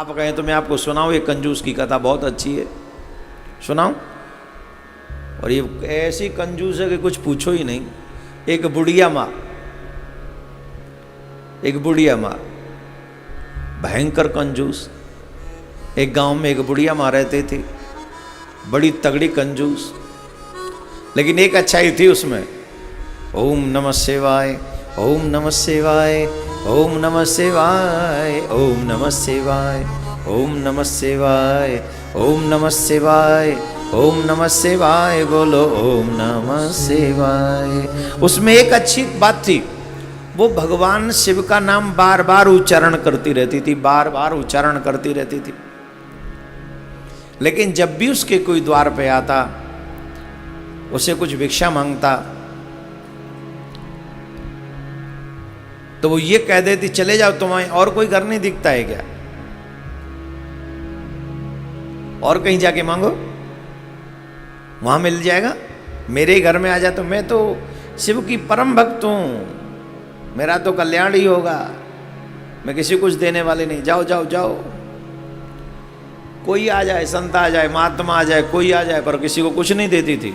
आप कहें तो मैं आपको सुनाऊं, ये कंजूस की कथा बहुत अच्छी है, सुनाऊं? और ये ऐसी कंजूस है कि कुछ पूछो ही नहीं। एक बुढ़िया माँ भयंकर कंजूस। एक गांव में एक बुढ़िया माँ रहती थी, बड़ी तगड़ी कंजूस, लेकिन एक अच्छाई थी उसमें। ओम नमः शिवाय, ओम नमः शिवाय, ओम नमः शिवाय, ओम नमः शिवाय, ओम नमः शिवाय, ओम नमः शिवाय, ओम नमः शिवाय, बोलो ओम नमः शिवाय। उसमें एक अच्छी बात थी, वो भगवान शिव का नाम बार बार उच्चारण करती रहती थी, बार बार उच्चारण करती रहती थी। लेकिन जब भी उसके कोई द्वार पे आता, उसे कुछ भिक्षा मांगता, तो वो ये कह देती, चले जाओ, तुम्हें और कोई घर नहीं दिखता है क्या? और कहीं जाके मांगो, वहां मिल जाएगा, मेरे घर में आ जा। तो मैं तो शिव की परम भक्त हूं, मेरा तो कल्याण ही होगा, मैं किसी कुछ देने वाले नहीं, जाओ जाओ जाओ। कोई आ जाए, संत आ जाए, महात्मा आ जाए, कोई आ जाए, पर किसी को कुछ नहीं देती थी।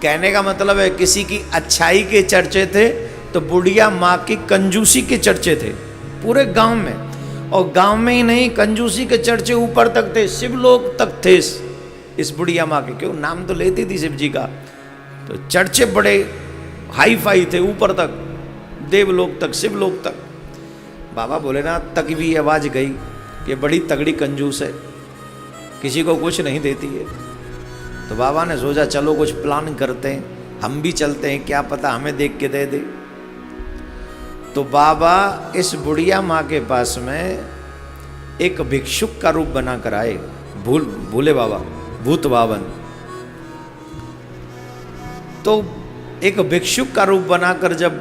कहने का मतलब है किसी की अच्छाई के चर्चे थे तो बुढ़िया माँ की कंजूसी के चर्चे थे पूरे गांव में। और गांव में ही नहीं, कंजूसी के चर्चे ऊपर तक थे, शिवलोक तक थे इस बुढ़िया माँ के। क्यों, नाम तो लेती थी शिव जी का, तो चर्चे बड़े हाई फाई थे, ऊपर तक, देवलोक तक, शिवलोक तक। बाबा भोलेनाथ तक भी आवाज गई कि बड़ी तगड़ी कंजूस है, किसी को कुछ नहीं देती है। तो बाबा ने सोचा चलो कुछ प्लान करते हैं, हम भी चलते हैं, क्या पता हमें देख के दे दे। तो बाबा इस बुढ़िया माँ के पास में एक भिक्षुक का रूप बनाकर आए, भूले बाबा, भूत बावन। तो एक भिक्षुक का रूप बनाकर जब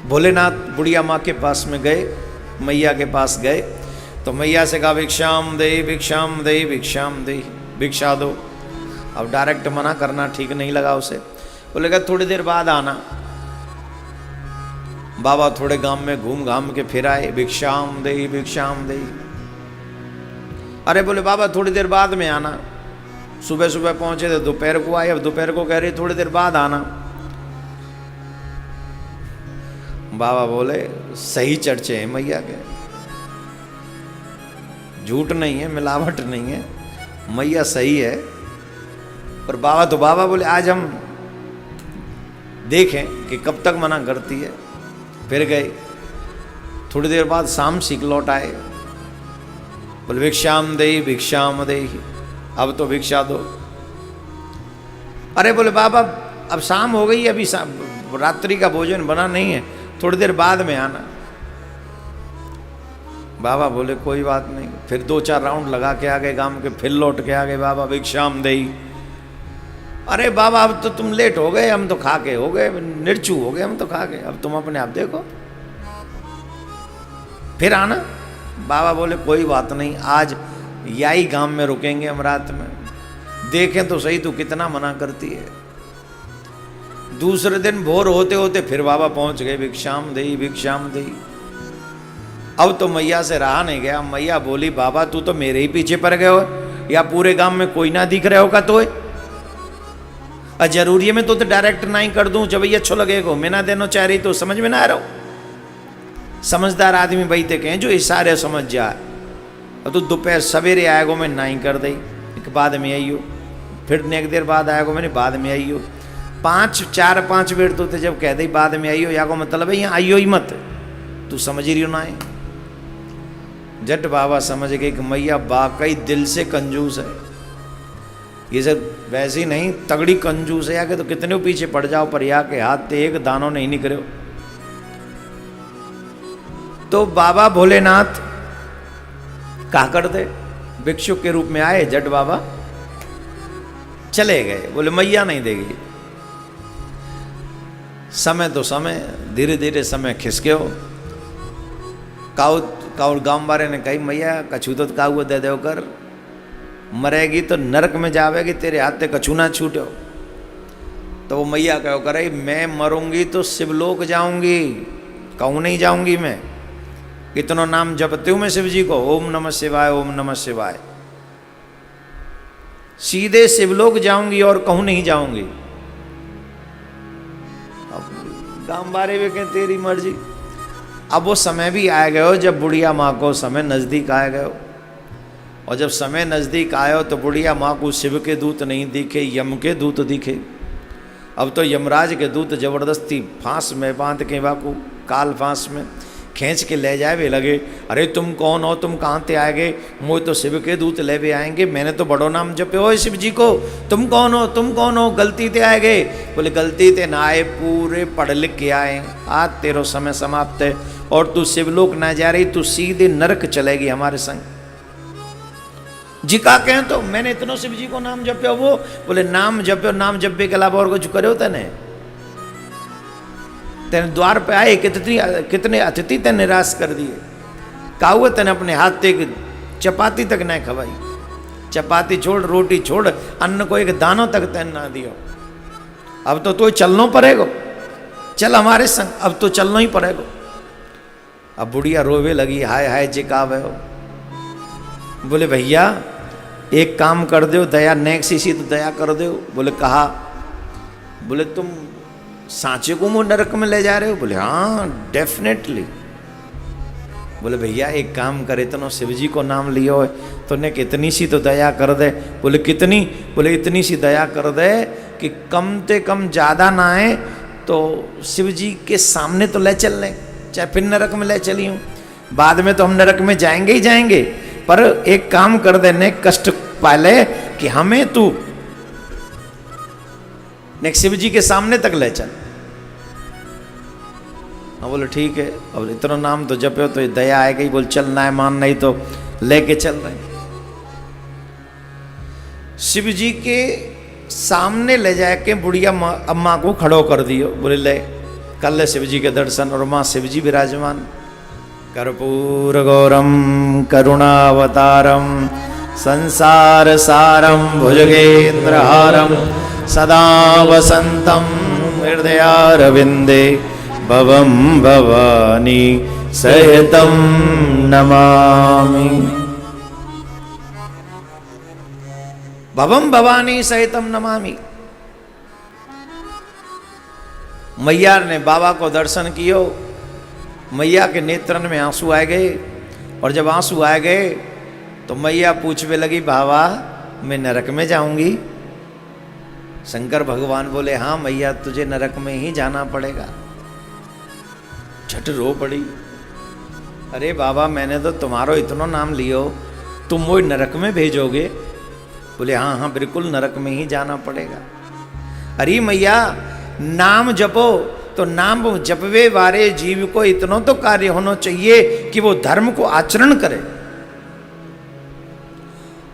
भोलेनाथ बुढ़िया माँ के पास में गए, मैया के पास गए, तो मैया से कहा भिक्षाम दे, भिक्षाम दे, भिक्षाम दे, भिक्षा दो। अब डायरेक्ट मना करना ठीक नहीं लगा उसे, बोलेगा थोड़ी देर बाद आना। बाबा थोड़े गांव में घूम घाम के फिर आए, भिक्षाम दे, भिक्षाम दे। अरे बोले बाबा थोड़ी देर बाद में आना। सुबह सुबह पहुंचे थे, दोपहर को आए, अब दोपहर को कह रही थोड़ी देर बाद आना। बाबा बोले सही चर्चे हैं मैया के, झूठ नहीं है, मिलावट नहीं है, मैया सही है। पर बाबा तो बाबा बोले आज हम देखें कि कब तक मना करती है। फिर गए, थोड़ी देर बाद शाम सीख लौट आए, बोले भिक्षाम दे, भिक्षाम दे, अब तो भिक्षा दो। अरे बोले बाबा अब शाम हो गई, अभी रात्रि का भोजन बना नहीं है, थोड़ी देर बाद में आना। बाबा बोले कोई बात नहीं। फिर 2-4 राउंड लगा के आ गए गांव के, फिर लौट के आ गए, बाबा भिक्षाम दे। अरे बाबा अब तो तुम लेट हो गए, हम तो खा के हो गए, निर्चू हो गए हम तो खा के, अब तुम अपने आप देखो, फिर आना। बाबा बोले कोई बात नहीं, आज यही गांव में रुकेंगे हम रात में, देखें तो सही तू कितना मना करती है। दूसरे दिन भोर होते होते फिर बाबा पहुंच गए, भिक्षाम दे, भिक्षाम दे। अब तो मैया से रहा नहीं गया। मैया बोली बाबा तू तो मेरे ही पीछे पड़ गए हो, या पूरे गांव में कोई ना दिख रहे होगा तो जरूरी है मैं तो डायरेक्ट नहीं कर दूं, जब ये अच्छो लगेगा मैं ना देनो चाह रही, तो समझ में ना आ रहा हूं। समझदार आदमी बैठे कहें जो इशारे समझ जाए। और तू दोपहर सवेरे आएगो मैं नहीं कर दी, एक बाद में आई हो, फिर एक देर बाद आएगो मैंने बाद में आई हो। 4-5 बेर तो जब कह दी बाद में आई हो, या को मतलब है यहाँ आई हो ही मत, तू समझ रही हो ना है। जट बाबा समझ गए कि मैया वाकई दिल से कंजूस है, ये सब वैसे ही नहीं, तगड़ी कंजूस है। या के तो कितने पीछे पड़ जाओ, पर या के हाथ एक दानों नहीं निकले। तो बाबा भोलेनाथ क्या करते, भिक्षुक के रूप में आए, जट बाबा चले गए, बोले मैया नहीं देगी। समय तो समय, धीरे धीरे समय खिसके हो। काउ गांव वाले ने कही मैया कछू तो काऊ दे दे कर, मरेगी तो नरक में जावेगी, तेरे हाथ से कछू ना छूटो। तो वो मैया कहो करे मैं मरूंगी तो शिवलोक जाऊंगी, कहूँ नहीं जाऊंगी मैं। इतना नाम जपते हूं मैं शिव जी को, ओम नमः शिवाय, ओम नमः शिवाय। सीधे शिवलोक जाऊंगी और कहूं नहीं जाऊंगी। अब गांव बारे में कहें तेरी मर्जी। अब वो समय भी आ गए हो जब बुढ़िया माँ को समय नजदीक आ गए हो, और जब समय नजदीक आयो तो बुढ़िया माँ को शिव के दूत नहीं दिखे, यम के दूत दिखे। अब तो यमराज के दूत जबरदस्ती फांस में बांध के बाकू काल फांस में खींच के ले जाए वे लगे। अरे तुम कौन हो, तुम कहाँ ते आए गए? मुझे तो शिव के दूत ले भी आएंगे, मैंने तो बड़ो नाम जपे हो शिव जी को। तुम कौन हो, तुम कौन हो? गलती ते आए गए? बोले गलती ते ना आए, पूरे पढ़ लिख के आए। आज तेरो समय समाप्त है और तू शिवलोक ना जा रही, तू सीधे नरक चलेगी हमारे संग। जी का कहें तो मैंने इतनो शिव जी को नाम जप्यो। वो बोले नाम जप्यो, नाम जप्पे के अलावा और कुछ करो तेने? तेने द्वार पे आए कितने अतिथि तेने निराश कर दिए। का हुआ तेने अपने हाथ ते चपाती तक नहीं खवाई। चपाती छोड़, रोटी छोड़, अन्न को एक दानों तक तेने ना दियो। अब तो चलनो पड़ेगा, चल हमारे संग, अब तो चलना ही पड़ेगा। अब बुढ़िया रोवे लगी, हाय हाय जिकावे हो। बोले भैया एक काम कर दो, दया नेक्स्ट इसी तो दया कर दो। बोले कहा? बोले तुम सांचे को मुँह नरक में ले जा रहे हो? बोले हाँ डेफिनेटली। बोले भैया एक काम करे, इतना शिव जी को नाम लियो है तो ने कितनी सी तो दया कर दे। बोले कितनी? बोले इतनी सी दया कर दे कि कम से कम ज़्यादा ना आए तो शिव जी के सामने तो ले चल लें, चाहे फिर नरक में ले चली हूँ। बाद में तो हम नरक में जाएंगे ही जाएंगे, पर एक काम कर देने कष्ट पाले कि हमें तू नेक्स्ट शिव जी के सामने तक ले चल। हाँ बोले ठीक है। अब इतना नाम तो जपे तो दया आएगी। बोल चलना है, मान नहीं तो लेके चल रहे। शिव जी के सामने ले जाके बुढ़िया अम्मा को खड़ो कर दियो। बोले ले कर ले शिव जी के दर्शन। और माँ शिव जी विराजमान, कर्पूर गौरम करुणावतारम संसार सारम भुजगेन्द्रहारम सदा वसंतम हृदयारविंदे भवम भवानी सहितम नमामि। भवम भवानी सहितम नमामि। मैया ने बाबा को दर्शन कियो। मैया के नेत्रन में आंसू आ गए, और जब आंसू आ गए तो मैया पूछने लगी, बाबा मैं नरक में जाऊंगी? शंकर भगवान बोले हाँ मैया तुझे नरक में ही जाना पड़ेगा। झट रो पड़ी। अरे बाबा मैंने तो तुम्हारो इतना नाम लियो, तुम वो नरक में भेजोगे? बोले हाँ हाँ बिल्कुल नरक में ही जाना पड़ेगा। अरे मैया नाम जपो तो नाम जपवे वाले जीव को इतना तो कार्य होना चाहिए कि वो धर्म को आचरण करे।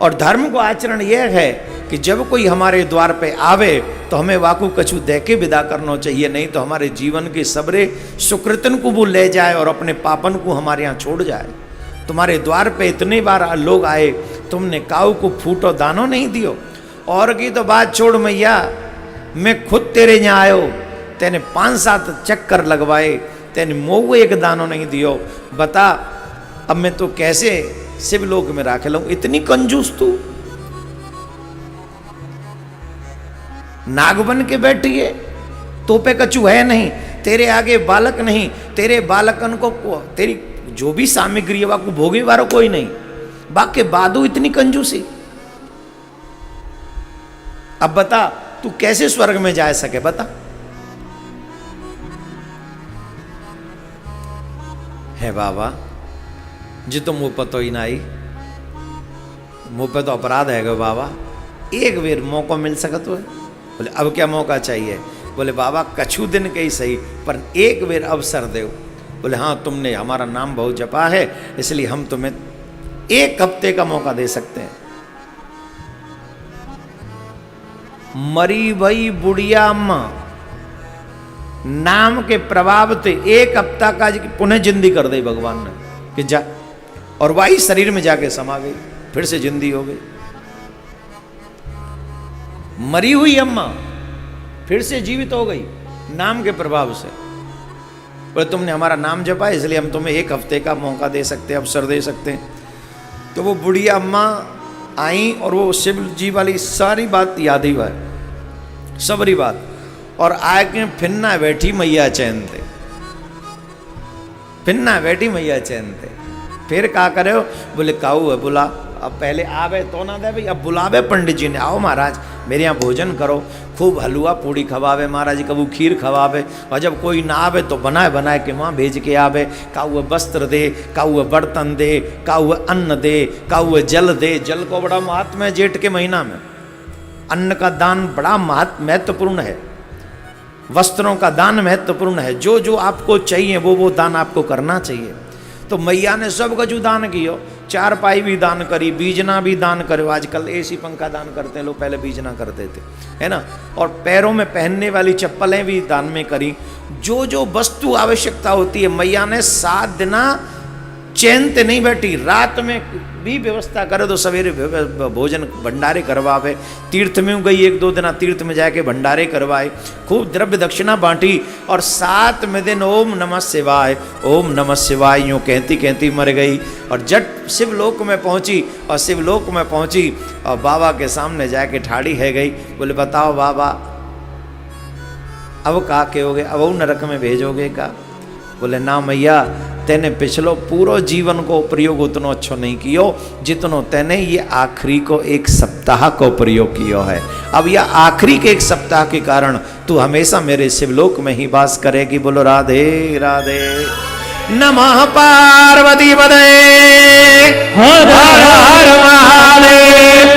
और धर्म को आचरण यह है कि जब कोई हमारे द्वार पे आवे तो हमें वाकू कछु दे के विदा करना चाहिए, नहीं तो हमारे जीवन के सबरे सुकृतन को वो ले जाए और अपने पापन को हमारे यहाँ छोड़ जाए। तुम्हारे द्वार पे इतने बार लोग आए, तुमने काऊ को फूटो दानो नहीं दियो। और की तो बात छोड़ मैया, मैं खुद तेरे यहाँ आयो, तेने 5-7 चक्कर लगवाए, तेने मोह एक दानो नहीं दियो। बता अब मैं तो कैसे शिवलोक में राख लूं? इतनी कंजूस तू। नाग बन के बैठी है, तो पे कछु है नहीं, तेरे आगे बालक नहीं, तेरे बालकन को तेरी जो भी सामग्री है को भोगे वारो कोई नहीं, बाकी बादू इतनी कंजूसी। अब बता तू कैसे स्वर्ग में जा सके? बता। है बाबा जी तो मुंह पर तो ही ना आई, मुंह पे तो अपराध है गो बाबा, एक बेर मौका मिल सकत हो? बोले अब क्या मौका चाहिए? बोले बाबा कछु दिन के ही सही, पर एक बेर अवसर दो। बोले हाँ तुमने हमारा नाम बहुत जपा है, इसलिए हम तुम्हें 1 हफ्ते का मौका दे सकते हैं। मरी भई बुढ़िया अम्मा नाम के प्रभाव से 1 हफ्ता का पुनः जिंदी कर दी भगवान ने कि जा, और वही शरीर में जाके समा गई, फिर से जिंदी हो गई। मरी हुई अम्मा फिर से जीवित हो गई नाम के प्रभाव से। बोले तुमने हमारा नाम जपा इसलिए हम तुम्हें 1 हफ्ते का मौका दे सकते हैं, अवसर दे सकते हैं। तो वो बुढ़िया अम्मा आई और वो शिव जी वाली सारी बात याद ही हुआ, सबरी बात, और आके फिरना बैठी मैया चैन थे, फिरना बैठी मैया चैन थे। फिर क्या करे हो? बोले काऊ है बुला, अब पहले आवे तो ना दे भाई, अब बुलावे पंडित जी ने, आओ महाराज मेरे यहाँ भोजन करो, खूब हलवा पूड़ी खवावे महाराज जी, कबू खीर खवावे, और जब कोई ना आवे तो बनाए बनाए के वहाँ भेज के आवे, का हुआ वस्त्र दे, का हुआ बर्तन दे, का हुआ अन्न दे, का हुआ जल दे। जल को बड़ा महत्व है जेठ के महीना में, अन्न का दान बड़ा महत्वपूर्ण है, वस्त्रों का दान महत्वपूर्ण है, जो जो आपको चाहिए वो दान आपको करना चाहिए। तो मैया ने सब कछु दान कियो, चारपाई भी दान करी, बीजना भी दान करो, आजकल एसी पंखा दान करते हैं लोग, पहले बीजना करते थे, है ना, और पैरों में पहनने वाली चप्पलें भी दान में करी। जो जो वस्तु आवश्यकता होती है मैया ने 7 दिन चैन से नहीं बैठी, रात में भी व्यवस्था करे तो सवेरे भोजन भंडारे करवावे। तीर्थ में गई 1-2 दिन तीर्थ में जाके भंडारे करवाए, खूब द्रव्य दक्षिणा बांटी, और 7वें दिन ओम नमः शिवाय, ओम नमः शिवाय यूँ कहती कहती मर गई, और जट शिवलोक में पहुंची, और शिवलोक में पहुंची और बाबा के सामने जाके ठाड़ी है गई। बोले बताओ बाबा अब का कहोगे, अब वो नरक में भेजोगे का? बोले ना मैया, तेने पिछलो पूरो जीवन को प्रयोग उतनो अच्छो नहीं कियो जितनो तेने ये आखिरी को 1 सप्ताह को प्रयोग कियो है। अब यह आखिरी के 1 सप्ताह के कारण तू हमेशा मेरे शिवलोक में ही वास करेगी। बोलो राधे राधे। नमः पार्वती पदे हर हर महादेव।